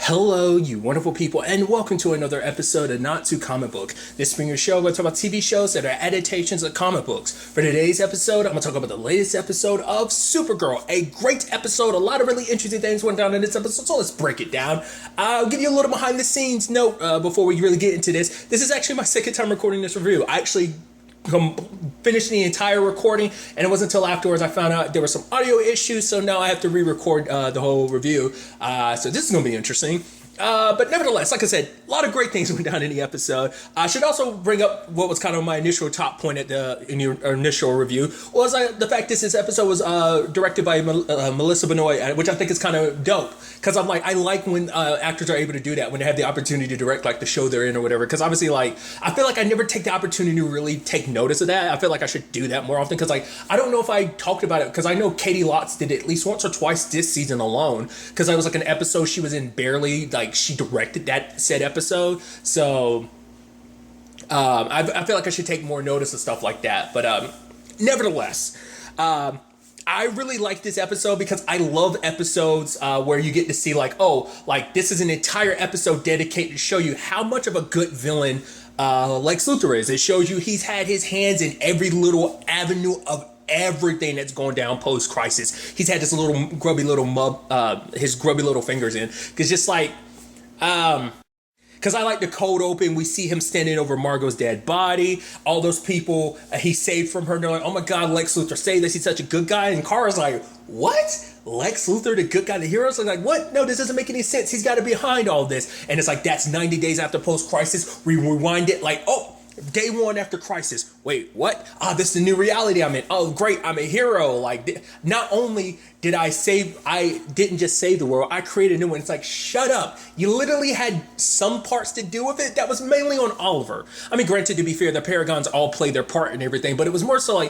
Hello, you wonderful people, and welcome to another episode of Not Too Comic Book. This being your show, I'm going to talk about TV shows that are adaptations of comic books. For today's episode, I'm going to talk about the latest episode of Supergirl. A great episode, a lot of really interesting things went down in this episode, so let's break it down. I'll give you a little behind the scenes note before we really get into this. This is actually my second time recording this review. I actually finished the entire recording, and it wasn't until afterwards I found out there were some audio issues, so now I have to re-record the whole review. So this is going to be interesting. But nevertheless, like I said, a lot of great things went down in the episode. I should also bring up what was kind of my initial top point in your initial review was the fact this episode was directed by Melissa Benoist, which I think is kind of dope. Because I like when actors are able to do that, when they have the opportunity to direct like the show they're in or whatever. Because obviously, I feel like I never take the opportunity to really take notice of that. I feel like I should do that more often. Because I don't know if I talked about it, because I know Katie Lotz did it at least once or twice this season alone. Because I was an episode she was in barely, she directed that said episode. So I feel like I should take more notice of stuff like that. But nevertheless, I really like this episode because I love episodes where you get to see this is an entire episode dedicated to show you how much of a good villain Lex Luthor is. It shows you he's had his hands in every little avenue of everything that's going down post-crisis. He's had this little his grubby little fingers in. Because I like the cold open. We see him standing over Margot's dead body. All those people he saved from her. They're like, oh my God, Lex Luthor saved us. He's such a good guy. And Kara's like, what? Lex Luthor, the good guy, the hero? So like, what? No, this doesn't make any sense. He's got to be behind all this. And it's like, that's 90 days after post-crisis. We rewind it day one after crisis. Wait, what? This is the new reality I'm in. Oh, great, I'm a hero. Not only did I didn't just save the world, I created a new one. It's like, shut up. You literally had some parts to do with it. That was mainly on Oliver. I mean, granted, to be fair, the Paragons all played their part and everything, but it was more so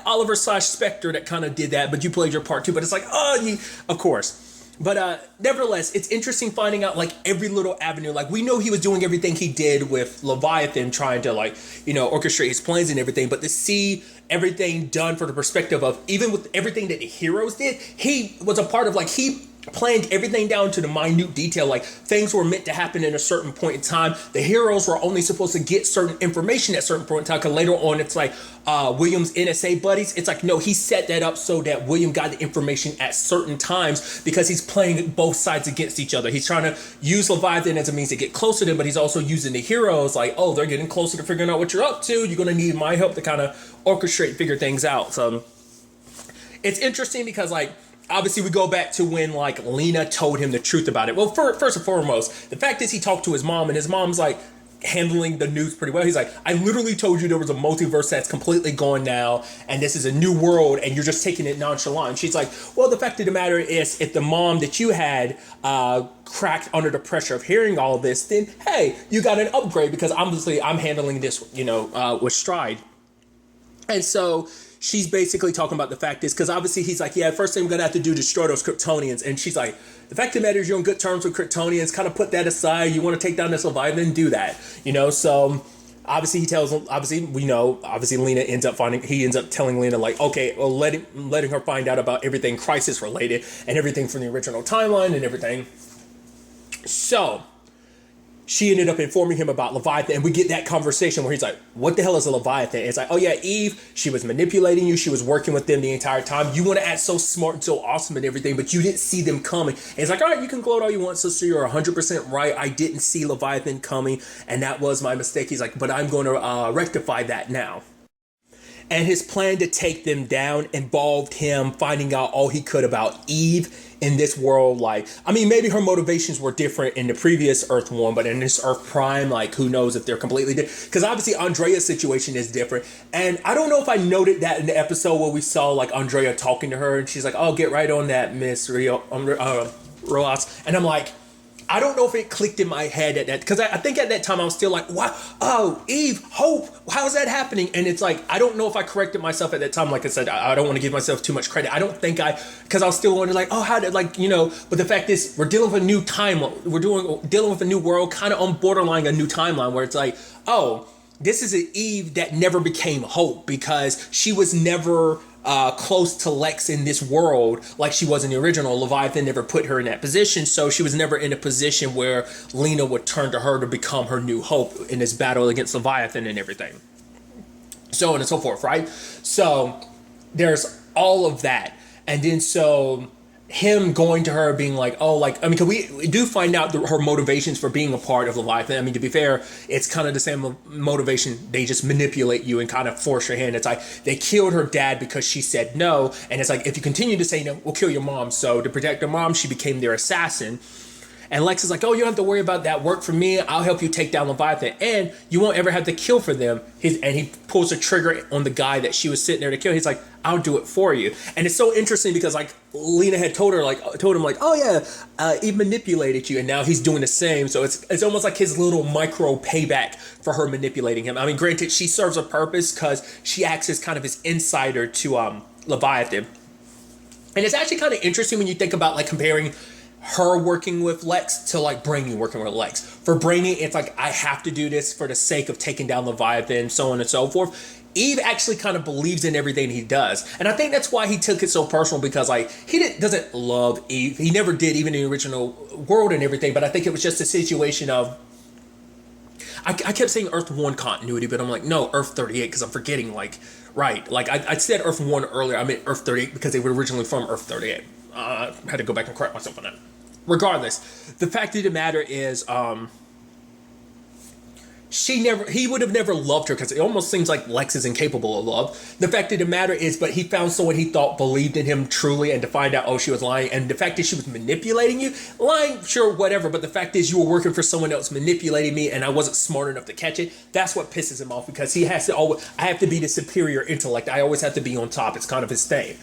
Oliver / Spectre that kind of did that, but you played your part too. But it's of course. But nevertheless, it's interesting finding out every little avenue. We know he was doing everything he did with Leviathan, trying to orchestrate his plans and everything. But to see everything done from the perspective of even with everything that the heroes did, he was a part of he planned everything down to the minute detail. Things were meant to happen in a certain point in time. The heroes were only supposed to get certain information at a certain point in time. Because later on, it's William's NSA buddies. It's no, he set that up so that William got the information at certain times because he's playing both sides against each other. He's trying to use Leviathan as a means to get closer to them, but he's also using the heroes they're getting closer to figuring out what you're up to. You're going to need my help to kind of orchestrate, figure things out. So it's interesting because obviously, we go back to when Lena told him the truth about it. Well, first and foremost, the fact is he talked to his mom, and his mom's handling the news pretty well. He's I literally told you there was a multiverse that's completely gone now, and this is a new world, and you're just taking it nonchalant. And she's well, the fact of the matter is, if the mom that you had cracked under the pressure of hearing all of this, then hey, you got an upgrade because obviously I'm handling this, with stride. And so she's basically talking about the fact is, because obviously he's yeah, first thing we're going to have to do is destroy those Kryptonians. And she's the fact of the matter is you're on good terms with Kryptonians, kind of put that aside. You want to take down this Leviathan, do that. So obviously Lena ends up telling Lena okay, well, letting her find out about everything crisis related and everything from the original timeline and everything. So she ended up informing him about Leviathan, and we get that conversation where he's what the hell is a Leviathan? And it's oh yeah, Eve, she was manipulating you. She was working with them the entire time. You want to act so smart and so awesome and everything, but you didn't see them coming. And it's all right, you can gloat all you want, sister. You're 100% right. I didn't see Leviathan coming, and that was my mistake. He's but I'm going to rectify that now. And his plan to take them down involved him finding out all he could about Eve in this world. Maybe her motivations were different in the previous Earth 1, but in this Earth Prime, who knows if they're completely different. Because obviously Andrea's situation is different. And I don't know if I noted that in the episode where we saw Andrea talking to her, and she's oh, get right on that, Miss Rojas. And I'm I don't know if it clicked in my head at that, because I think at that time I was still what? Oh, Eve, Hope, how's that happening? And it's I don't know if I corrected myself at that time. Like I said, I don't want to give myself too much credit. I don't think because I was still wondering oh, how did but the fact is we're dealing with a new time. We're dealing with a new world, kind of on borderline a new timeline where it's oh, this is an Eve that never became Hope because she was never close to Lex in this world like she was in the original. Leviathan never put her in that position, so she was never in a position where Lena would turn to her to become her new hope in this battle against Leviathan and everything. So on and so forth, right? So there's all of that. And then so him going to her being like, oh, like, I mean, 'cause we do find out her motivations for being a part of Leviathan. I mean, to be fair, it's kind of the same motivation. They just manipulate you and kind of force your hand. It's like they killed her dad because she said no. And it's like, if you continue to say no, we'll kill your mom. So to protect her mom, she became their assassin. And Lex is like, oh, you don't have to worry about that. Work for me. I'll help you take down Leviathan. And you won't ever have to kill for them. And he pulls a trigger on the guy that she was sitting there to kill. He's like, I'll do it for you. And it's so interesting because like Lena had told him like, oh yeah, he manipulated you. And now he's doing the same. So it's almost like his little micro payback for her manipulating him. I mean, granted, she serves a purpose because she acts as kind of his insider to Leviathan. And it's actually kind of interesting when you think about like comparing her working with Lex to like Brainy working with Lex. For Brainy, it's like, I have to do this for the sake of taking down Leviathan, so on and so forth. Eve actually kind of believes in everything he does. And I think that's why he took it so personal, because like he doesn't love Eve. He never did, even in the original world and everything. But I think it was just a situation of, I kept saying Earth 1 continuity, but I'm like, no, Earth 38, because I'm forgetting, like, right. Like I said Earth 1 earlier, I meant Earth 38 because they were originally from Earth 38. I had to go back and correct myself on that. Regardless, the fact of the matter is, he would have never loved her because it almost seems like Lex is incapable of love. The fact of the matter is, but he found someone he thought believed in him truly, and to find out, oh, she was lying. And the fact is she was manipulating you, lying, sure, whatever. But the fact is you were working for someone else manipulating me, and I wasn't smart enough to catch it. That's what pisses him off, because he has to always, I have to be the superior intellect. I always have to be on top. It's kind of his thing.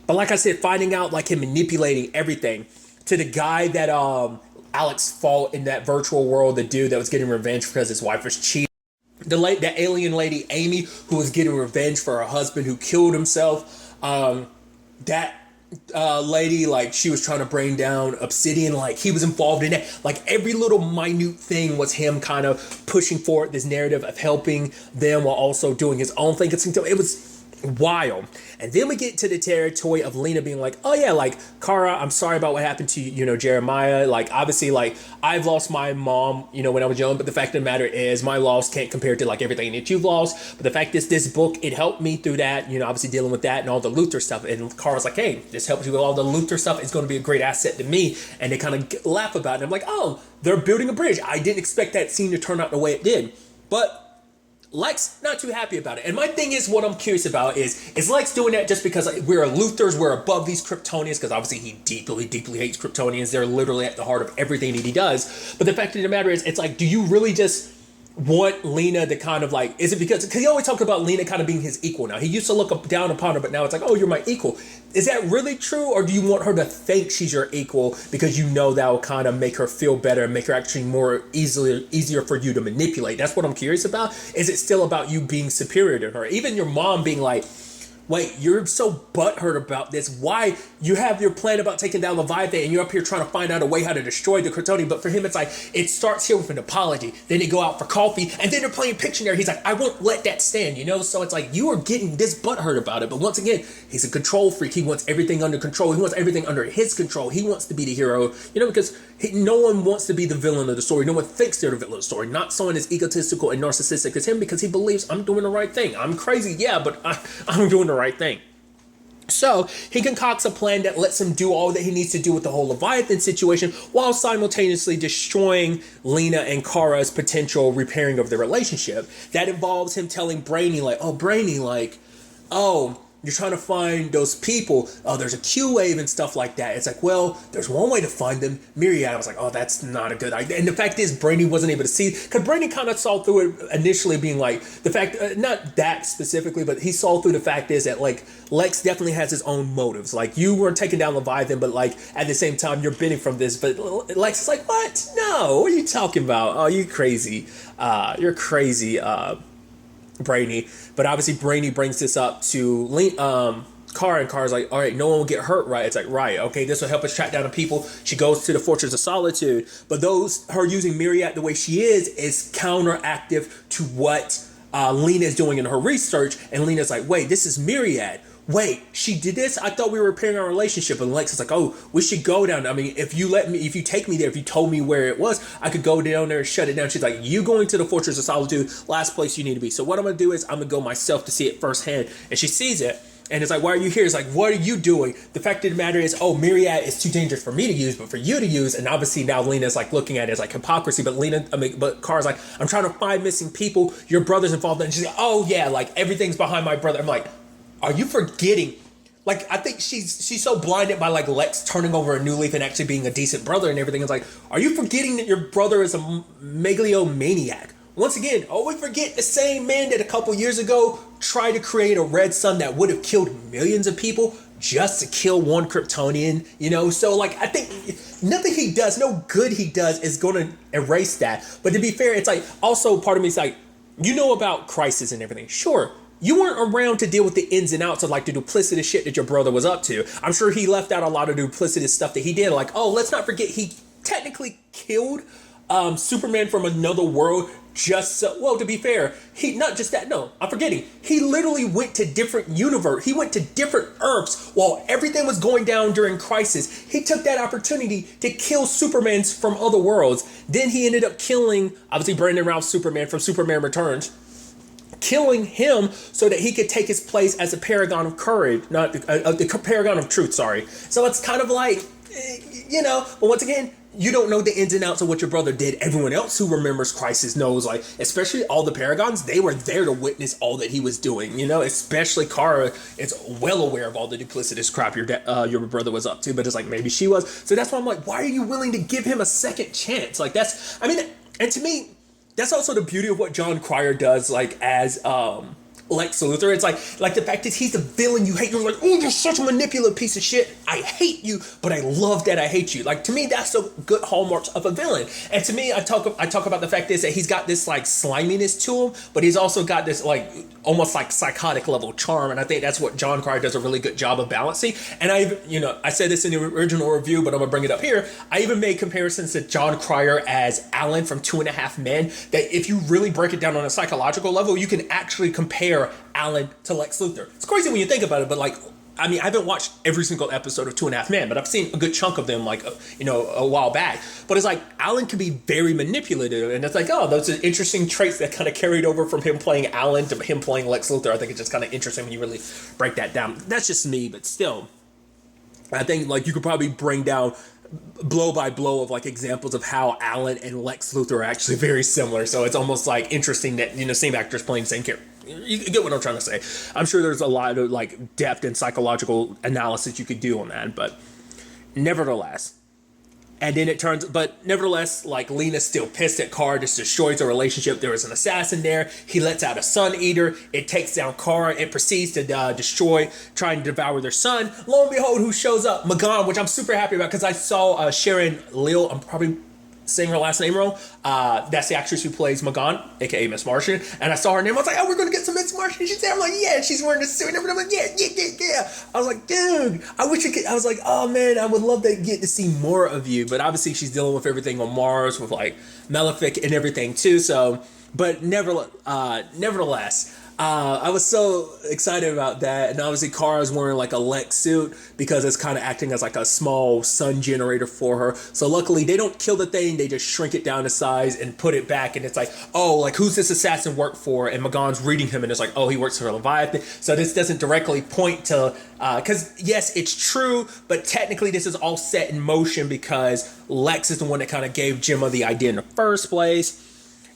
But like I said, finding out like him manipulating everything to the guy that Alex fought in that virtual world, the dude that was getting revenge because his wife was cheating. The alien lady, Amy, who was getting revenge for her husband who killed himself. That lady, like, she was trying to bring down Obsidian. Like, he was involved in that. Like, every little minute thing was him kind of pushing forward this narrative of helping them while also doing his own thing. It was wild. And then we get to the territory of Lena being like, oh yeah, like, Kara, I'm sorry about what happened to Jeremiah. Like, obviously, like, I've lost my mom, when I was young, but the fact of the matter is my loss can't compare to like everything that you've lost. But the fact is, this book, it helped me through that, obviously dealing with that and all the Luther stuff. And Kara's like, hey, this helps you with all the Luther stuff. It's going to be a great asset to me. And they kind of laugh about it. And I'm like, oh, they're building a bridge. I didn't expect that scene to turn out the way it did. But Lex, not too happy about it. And my thing is, what I'm curious about is Lex doing that just because we're Luthers, we're above these Kryptonians, because obviously he deeply, deeply hates Kryptonians. They're literally at the heart of everything that he does. But the fact of the matter is, it's like, do you really just want Lena to kind of like, is it because he always talked about Lena kind of being his equal now. He used to look down upon her, but now it's like, oh, you're my equal. Is that really true? Or do you want her to think she's your equal because that will kind of make her feel better and make her actually more easier for you to manipulate? That's what I'm curious about. Is it still about you being superior to her? Even your mom being like, wait, you're so butthurt about this. Why? You have your plan about taking down Leviathan and you're up here trying to find out a way how to destroy the Kryptonian. But for him, it's like, it starts here with an apology. Then they go out for coffee and then they're playing Pictionary. He's like, I won't let that stand, So it's like, you are getting this butthurt about it. But once again, he's a control freak. He wants everything under control. He wants everything under his control. He wants to be the hero, because no one wants to be the villain of the story. No one thinks they're the villain of the story. Not someone as egotistical and narcissistic as him, because he believes, I'm doing the right thing. I'm crazy, yeah, but I'm doing the right thing. So he concocts a plan that lets him do all that he needs to do with the whole Leviathan situation, while simultaneously destroying Lena and Kara's potential repairing of their relationship. That involves him telling Brainy, you're trying to find those people. Oh, there's a Q wave and stuff like that. It's like, well, there's one way to find them. Myriad. I was like, oh, that's not a good idea. And the fact is, Brainy wasn't able to see, because Brainy kind of saw through it initially, being like, the fact, not that specifically, but he saw through the fact is that, like, Lex definitely has his own motives. Like, you weren't taking down Leviathan, but, like, at the same time, you're bidding from this. But Lex is like, what? No, what are you talking about? Oh, you crazy. You're crazy, Brainy. But obviously Brainy brings this up to Kara, and Kara's like, all right, no one will get hurt, right? It's like, right, okay, this will help us track down the people. She goes to the Fortress of Solitude, but her using Myriad the way she is counteractive to what Lena is doing in her research, and Lena's like, wait, this is Myriad. Wait, she did this? I thought we were repairing our relationship. And Lex is like, oh, we should go down. I mean, if you take me there, if you told me where it was, I could go down there and shut it down. She's like, you going to the Fortress of Solitude, last place you need to be. So what I'm going to do is I'm going to go myself to see it firsthand. And she sees it. And it's like, why are you here? It's like, what are you doing? The fact of the matter is, oh, Myriad is too dangerous for me to use, but for you to use. And obviously now Lena's like looking at it as like hypocrisy. But Kara's like, I'm trying to find missing people. Your brother's involved. And she's like, oh yeah, like everything's behind my brother. I'm like, are you forgetting? Like, I think she's so blinded by like Lex turning over a new leaf and actually being a decent brother and everything. It's like, are you forgetting that your brother is a megalomaniac? Once again, we forget the same man that a couple years ago tried to create a red sun that would have killed millions of people just to kill one Kryptonian, you know? So, like, I think nothing he does, no good he does is going to erase that. But to be fair, it's like, also part of me is like, you know about Crisis and everything. Sure, you weren't around to deal with the ins and outs of like the duplicitous shit that your brother was up to. I'm sure he left out a lot of duplicitous stuff that he did. Like, oh, let's not forget he technically killed Superman from another world just so, well, to be fair, he, not just that, no, I'm forgetting. He literally went to different universe. He went to different Earths while everything was going down during Crisis. He took that opportunity to kill Supermans from other worlds. Then he ended up killing, obviously, Brandon Routh's Superman from Superman Returns, killing him so that he could take his place as a paragon of courage, not the paragon of truth, sorry. So it's kind of like, you know, but once again, you don't know the ins and outs of what your brother did. Everyone else who remembers Crisis knows, like, especially all the Paragons, they were there to witness all that he was doing, you know, especially Kara is well aware of all the duplicitous crap your brother was up to, but it's like, maybe she was. So that's why I'm like, why are you willing to give him a second chance? Like, that's, I mean, and to me, that's also the beauty of what John Cryer does, like, as, Lex Luthor. It's like the fact is he's the villain you hate. You're like, oh, you're such a manipulative piece of shit. I hate you, but I love that I hate you. Like, to me, that's the good hallmarks of a villain. And to me, I talk about the fact is that he's got this like sliminess to him, but he's also got this like almost like psychotic level charm. And I think that's what John Cryer does a really good job of balancing. And I said this in the original review, but I'm gonna bring it up here. I even made comparisons to John Cryer as Alan from 2.5 Men. That if you really break it down on a psychological level, you can actually compare Alan to Lex Luthor. It's crazy when you think about it, but like, I mean, I haven't watched every single episode of 2.5 Men, but I've seen a good chunk of them, like, a while back. But it's like, Alan can be very manipulative, and it's like, oh, those are interesting traits that kind of carried over from him playing Alan to him playing Lex Luthor. I think it's just kind of interesting when you really break that down. That's just me, but still, I think, like, you could probably bring down blow by blow of like examples of how Alan and Lex Luthor are actually very similar. So it's almost like interesting that, you know, same actors playing the same character. You get what I'm trying to say. I'm sure there's a lot of like depth and psychological analysis you could do on that, but nevertheless. And then nevertheless, like, Lena's still pissed at Kara, just destroys the relationship. There was an assassin there. He lets out a Sun Eater. It takes down Kara. It proceeds to destroy, trying to devour their son. Lo and behold, who shows up? Magan, which I'm super happy about because I saw Sharon Leal. I'm probably saying her last name wrong. That's the actress who plays Magan, aka Miss Martian. And I saw her name. I was like, oh, we're going to get some Miss Martian. She's there. I'm like, yeah. She's wearing a suit and everything. I'm like, yeah. I was like, dude, I wish I could. I was like, oh, man, I would love to get to see more of you. But obviously, she's dealing with everything on Mars with, like, Malefic and everything, too. So, but nevertheless, I was so excited about that. And obviously Kara's wearing like a Lex suit because it's kind of acting as like a small sun generator for her. So luckily they don't kill the thing. They just shrink it down to size and put it back. And it's like, oh, like, who's this assassin work for? And Magan's reading him and it's like, oh, he works for Leviathan. So this doesn't directly point to, because yes, it's true, but technically this is all set in motion because Lex is the one that kind of gave Gemma the idea in the first place.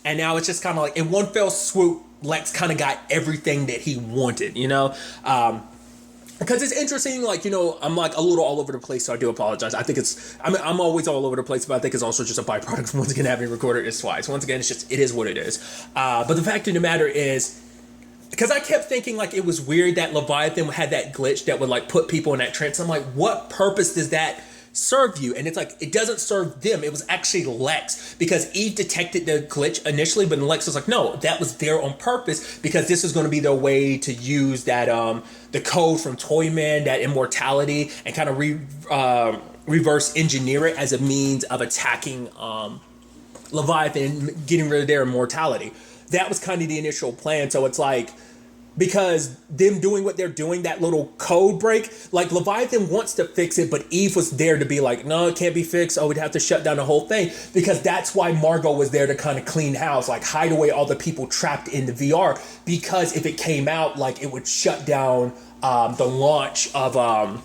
And now it's just kind of like in one fell swoop, Lex kind of got everything that he wanted, you know? Because it's interesting, like, you know, I'm like a little all over the place, so I do apologize. I think I'm always all over the place, but I think it's also just a byproduct of once again having recorded this twice. Once again, it is what it is. But the fact of the matter is, because I kept thinking like it was weird that Leviathan had that glitch that would like put people in that trance. I'm like, what purpose does that serve you? And it's like, it doesn't serve them. It was actually Lex, because Eve detected the glitch initially, but Lex was like, no, that was there on purpose because this is going to be their way to use that the code from Toyman, that immortality, and kind of reverse engineer it as a means of attacking Leviathan and getting rid of their immortality. that was kind of the initial plan. So it's like, because them doing what they're doing, that little code break, like Leviathan wants to fix it, but Eve was there to be like, no, it can't be fixed. Oh, we'd have to shut down the whole thing, because that's why Margot was there to kind of clean house, like hide away all the people trapped in the VR, because if it came out, like it would shut down the launch of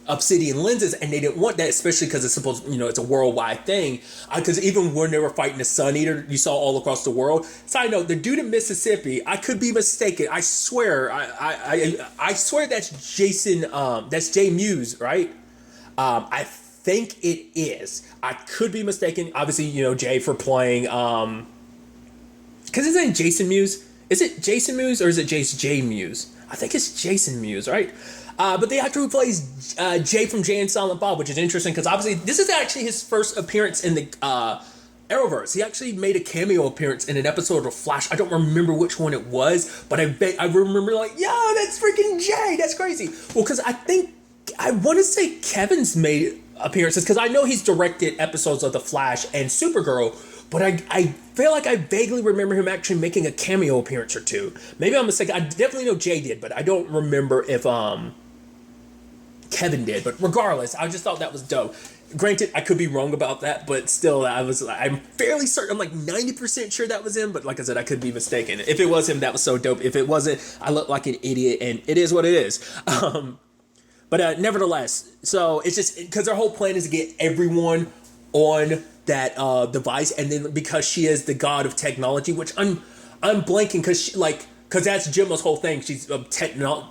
obsidian lenses, and they didn't want that, especially because it's supposed, it's a worldwide thing. Because even when they were fighting the Sun Eater, you saw all across the world. Side note: the dude in Mississippi, I could be mistaken. I swear, I swear that's Jason. That's Jay Muse, right? I think it is. I could be mistaken. Obviously, Jay for playing. Because his name Jason Muse. Is it Jason Muse or is it Jace J Muse? I think it's Jason Muse, right? But the actor who plays Jay from Jay and Silent Bob, which is interesting because obviously this is actually his first appearance in the Arrowverse. He actually made a cameo appearance in an episode of Flash. I don't remember which one it was, but I remember like, yo, that's freaking Jay. That's crazy. Well, because I want to say Kevin's made appearances, because I know he's directed episodes of The Flash and Supergirl, but I feel like I vaguely remember him actually making a cameo appearance or two. Maybe I'm mistaken. I definitely know Jay did, but I don't remember if Kevin did. But regardless, I just thought that was dope. Granted, I could be wrong about that, but still, I'm fairly certain. I'm like 90% sure that was him, but like I said, I could be mistaken. If it was him, that was so dope. If it wasn't, I look like an idiot, and it is what it is. But nevertheless, so it's just because their whole plan is to get everyone on that device, and then because she is the god of technology, which I'm blanking because that's Gemma's whole thing. She's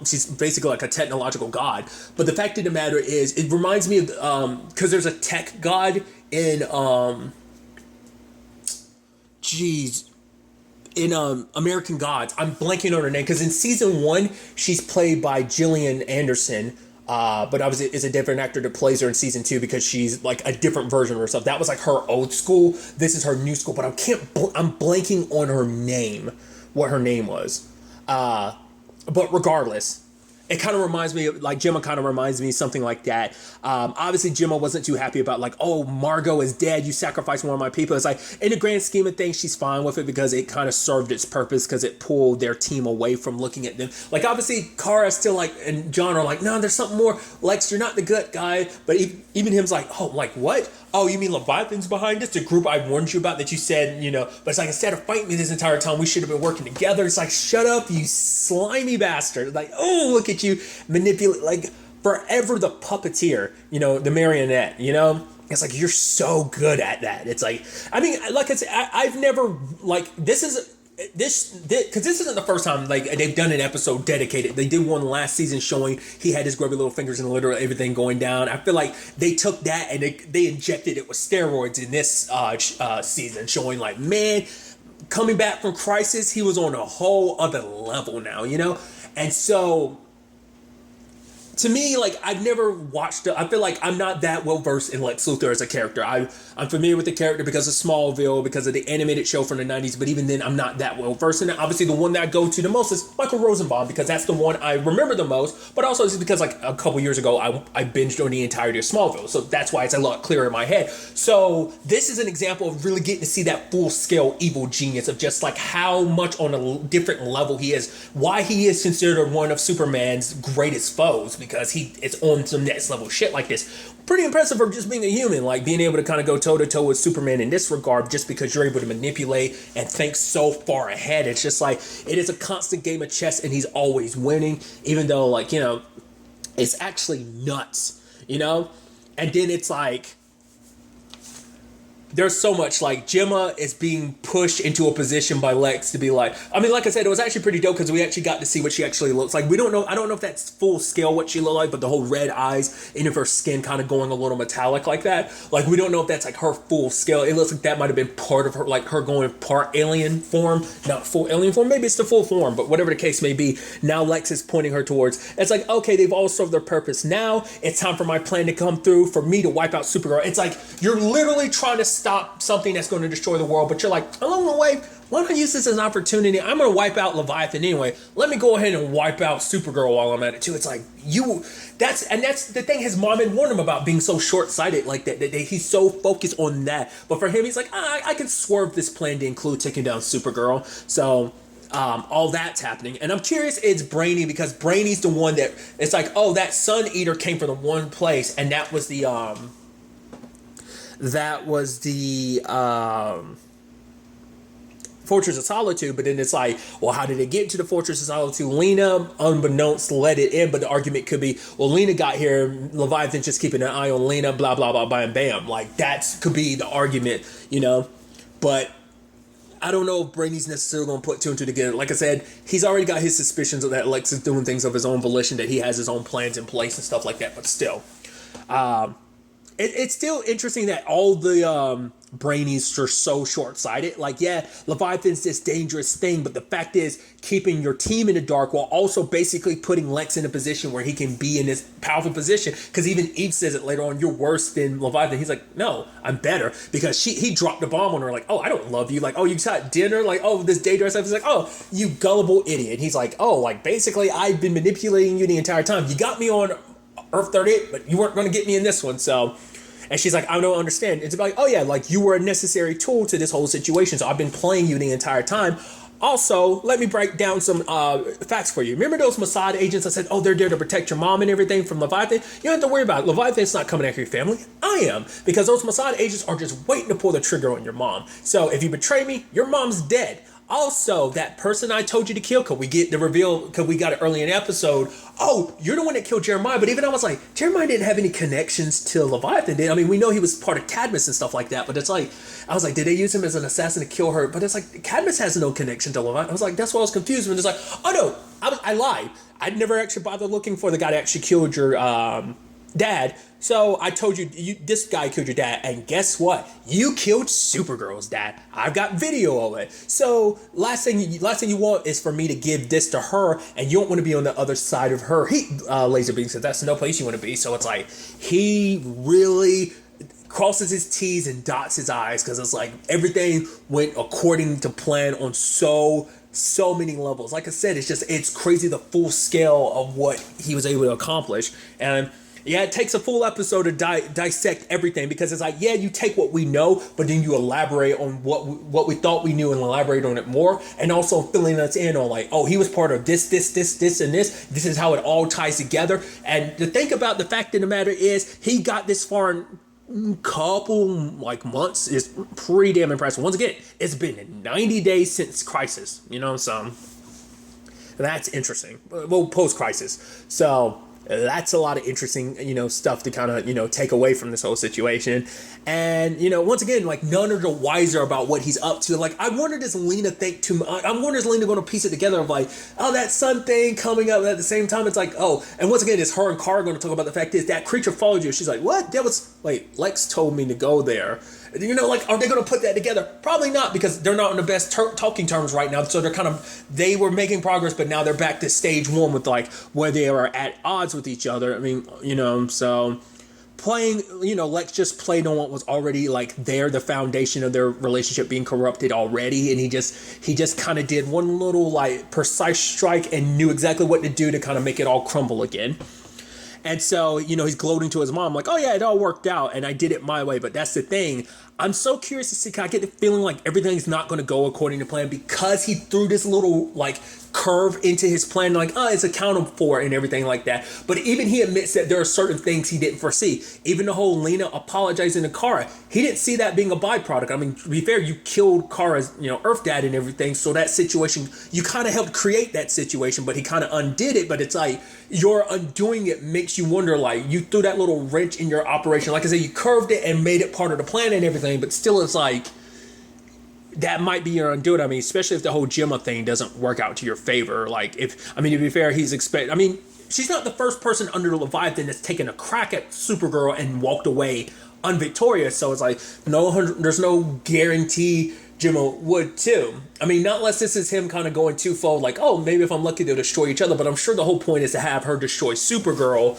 she's basically like a technological god. But the fact of the matter is, it reminds me of because there's a tech god in American Gods. I'm blanking on her name because in season 1 she's played by Gillian Anderson. But obviously it's a different actor that plays her in season 2 because she's like a different version of herself. That was like her old school. This is her new school, but I'm blanking on her name, what her name was. But regardless, it kind of reminds me of, like, Gemma kind of reminds me of something like that. Obviously, Gemma wasn't too happy about, like, oh, Margot is dead. You sacrificed one of my people. It's like, in the grand scheme of things, she's fine with it because it kind of served its purpose because it pulled their team away from looking at them. Like, obviously, Kara's still, like, and John are like, no, there's something more. Lex, you're not the good guy. But even him's like, oh, like, what? Oh, you mean Leviathan's behind us? The group I warned you about that you said, but it's like, instead of fighting me this entire time, we should have been working together. It's like, shut up, you slimy bastard. Like, oh, look at you manipulate, like, forever the puppeteer, the marionette, It's like, you're so good at that. It's like, I mean, like I said, I've never, like, this because this isn't the first time like they've done an episode dedicated. They did one last season showing he had his grubby little fingers and literally everything going down. I feel like they took that and they injected it with steroids in this season, showing like, man, coming back from Crisis, he was on a whole other level now, And so, to me, like, I've never watched I feel like I'm not that well versed in Lex Luthor as a character. I'm familiar with the character because of Smallville, because of the animated show from the 90s, but even then, I'm not that well versed in it. Obviously, the one that I go to the most is Michael Rosenbaum, because that's the one I remember the most, but also it's because, like, a couple years ago, I binged on the entirety of Smallville, so that's why it's a lot clearer in my head. So, this is an example of really getting to see that full-scale evil genius of just, like, how much on a different level he is, why he is considered one of Superman's greatest foes, because it's on some next level shit like this. Pretty impressive for just being a human, like being able to kind of go toe to toe with Superman in this regard, just because you're able to manipulate and think so far ahead. It's just like, it is a constant game of chess and he's always winning, even though, like, it's actually nuts, and then it's like, there's so much, like, Gemma is being pushed into a position by Lex to be like, I mean, like I said, it was actually pretty dope because we actually got to see what she actually looks like. I don't know if that's full scale what she looked like, but the whole red eyes and if her skin kind of going a little metallic like that, like, we don't know if that's like her full scale. It looks like that might have been part of her, like her going part alien form, not full alien form, maybe it's the full form, but whatever the case may be, now Lex is pointing her towards, it's like, okay, they've all served their purpose. Now it's time for my plan to come through, for me to wipe out Supergirl. It's like, you're literally trying to stop something that's going to destroy the world, but you're like, along the way, why don't I use this as an opportunity? I'm going to wipe out Leviathan anyway. Let me go ahead and wipe out Supergirl while I'm at it too. It's like, that's the thing his mom had warned him about, being so short-sighted, like that he's so focused on that. But for him, he's like, I can swerve this plan to include taking down Supergirl. So all that's happening. And I'm curious, it's Brainy, because Brainy's the one that, it's like, oh, that Sun Eater came from the one place, and that was the Fortress of Solitude. But then it's like, well, how did it get to the Fortress of Solitude? Lena, unbeknownst, let it in. But the argument could be, well, Lena got here, Leviathan's just keeping an eye on Lena, blah, blah, blah, bam, bam. Like, that could be the argument, you know? But I don't know if Brainy's necessarily going to put two and two together. Like I said, he's already got his suspicions of that Lex is doing things of his own volition, that he has his own plans in place and stuff like that. But still, it's still interesting that all the Brainies are so short-sighted. Like, yeah, Leviathan's this dangerous thing, but the fact is, keeping your team in the dark while also basically putting Lex in a position where he can be in this powerful position. Because even Eve says it later on, you're worse than Leviathan. He's like, no, I'm better. Because he dropped the bomb on her, like, oh, I don't love you. Like, oh, you got dinner? Like, oh, this day dress stuff. He's like, oh, you gullible idiot. He's like, oh, like, basically, I've been manipulating you the entire time. You got me on Earth 38, but you weren't going to get me in this one, so... And she's like, I don't understand. It's like, oh yeah, like you were a necessary tool to this whole situation. So I've been playing you the entire time. Also, let me break down some facts for you. Remember those Mossad agents I said, oh, they're there to protect your mom and everything from Leviathan? You don't have to worry about it. Leviathan's not coming after your family. I am. Because those Mossad agents are just waiting to pull the trigger on your mom. So if you betray me, your mom's dead. Also, that person I told you to kill, could we get the reveal, because we got it early in the episode, oh, you're the one that killed Jeremiah. But even I was like, Jeremiah didn't have any connections to Leviathan, did? I mean, we know he was part of Cadmus and stuff like that, but it's like, I was like, did they use him as an assassin to kill her? But it's like, Cadmus has no connection to Leviathan. I was like, that's why I was confused. And it's like, oh no, I lied. I'd never actually bothered looking for the guy that actually killed your dad. So I told you, this guy killed your dad, and guess what? You killed Supergirl's dad. I've got video of it. So last thing you want is for me to give this to her, and you don't want to be on the other side of her. Laserbeam said that's no place you want to be. So it's like he really crosses his T's and dots his I's, because it's like everything went according to plan on so many levels. Like I said, it's crazy the full scale of what he was able to accomplish. And yeah, it takes a full episode to dissect everything, because it's like, yeah, you take what we know, but then you elaborate on what we thought we knew and elaborate on it more, and also filling us in on like, oh, he was part of this, and this. This is how it all ties together. And to think about, the fact of the matter is, he got this far in couple like months is pretty damn impressive. Once again, it's been 90 days since Crisis, so that's interesting. Well, post-Crisis. So that's a lot of interesting, stuff to kind of, take away from this whole situation. And, once again, like, none are the wiser about what he's up to. Like, I wonder, does Lena think too much? I wonder, is Lena going to piece it together of like, oh, that sun thing coming up at the same time? It's like, oh, and once again, is her and Kara going to talk about the fact is that creature followed you? She's like, what? Wait, Lex told me to go there. Like, are they going to put that together? Probably not, because they're not on the best talking terms right now. So they were making progress, but now they're back to stage one with like where they are at odds with each other. I mean, so playing, Lex just played on what was already like the foundation of their relationship being corrupted already. And he just kind of did one little like precise strike and knew exactly what to do to kind of make it all crumble again. And so, he's gloating to his mom like, oh yeah, it all worked out and I did it my way. But that's the thing. I'm so curious to see, I get the feeling like everything's not going to go according to plan, because he threw this little like curve into his plan, like, oh, it's accounted for and everything like that. But even he admits that there are certain things he didn't foresee. Even the whole Lena apologizing to Kara, he didn't see that being a byproduct. I mean, to be fair, you killed Kara's, Earth dad and everything. So that situation, you kind of helped create that situation, but he kind of undid it. But it's like, your undoing it makes you wonder, like, you threw that little wrench in your operation. Like I said, you curved it and made it part of the plan and everything, but still it's like, that might be your undoing. I mean, especially if the whole Gemma thing doesn't work out to your favor. Like, to be fair, she's not the first person under Leviathan that's taken a crack at Supergirl and walked away unvictorious. So it's like, there's no guarantee Gemma would too. I mean, not unless this is him kind of going twofold, like, oh, maybe if I'm lucky they'll destroy each other. But I'm sure the whole point is to have her destroy Supergirl,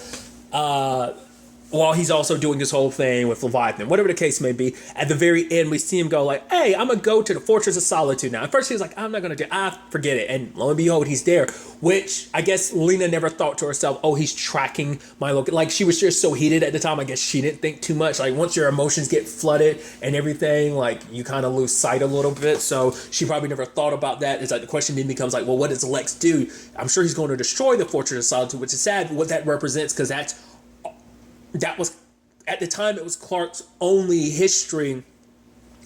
while he's also doing his whole thing with Leviathan, whatever the case may be. At the very end, we see him go like, hey, I'm going to go to the Fortress of Solitude now. At first, he was like, I'm not going to forget it. And lo and behold, he's there, which I guess Lena never thought to herself, oh, he's tracking my location. Like, she was just so heated at the time. I guess she didn't think too much. Like, once your emotions get flooded and everything, like, you kind of lose sight a little bit. So she probably never thought about that. It's like the question then becomes like, well, what does Lex do? I'm sure he's going to destroy the Fortress of Solitude, which is sad what that represents, because that was, at the time, it was Clark's only history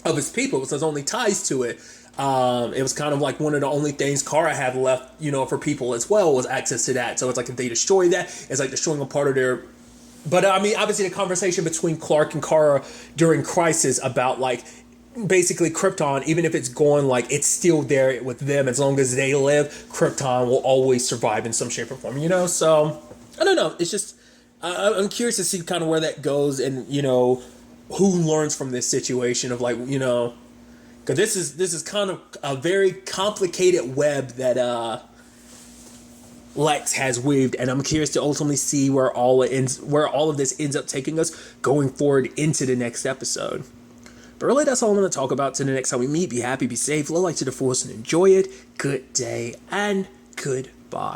of his people. It was his only ties to it. It was kind of like one of the only things Kara had left, for people as well, was access to that. So it's like if they destroy that, it's like destroying a part of their... But I mean, obviously the conversation between Clark and Kara during Crisis about like, basically Krypton, even if it's gone, like it's still there with them. As long as they live, Krypton will always survive in some shape or form, So, I don't know. It's just... I'm curious to see kind of where that goes, and who learns from this situation of like because this is kind of a very complicated web that Lex has weaved, and I'm curious to ultimately see where all of this ends up taking us going forward into the next episode. But really, that's all I'm going to talk about. Till the next time we meet, be happy, be safe, live life to the fullest, and enjoy it. Good day and goodbye.